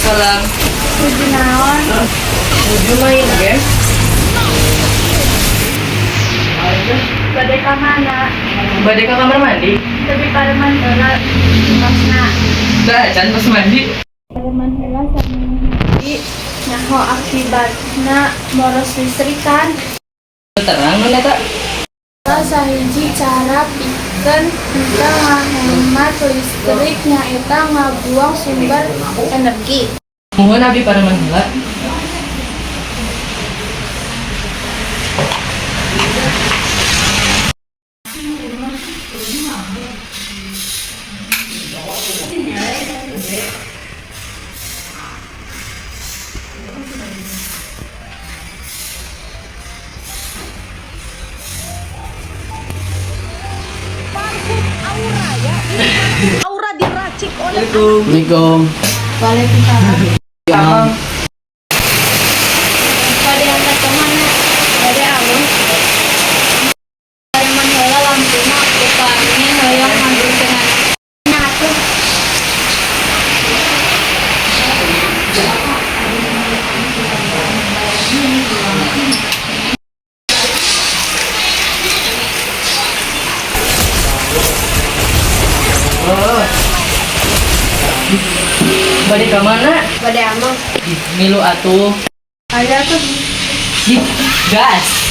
Waalaikumsalam. Tujuh naon. Tujuh main game. Bade ka mana. Bade ke kamar mandi. Tapi pareman heula pasna. Dacan pas mandi. Pareman heula saminggu. Naho akibatna boros listrikan. Terang mana tak? Sahiji cara pikeun kita ngahemat listrik nyaeta ngabuang sumber energi. Mohon abi pada manhula. Aura diracik oleh Assalamualaikum. Waalaikumsalam. Abang. Bade angkat ke mana? Bade alun. Pareman heula lampuna upami hoyong ngandung dengan nah tuh. Oh. Bade ke mana? Bade amang. Milu atuh. Ada tuh. Gas.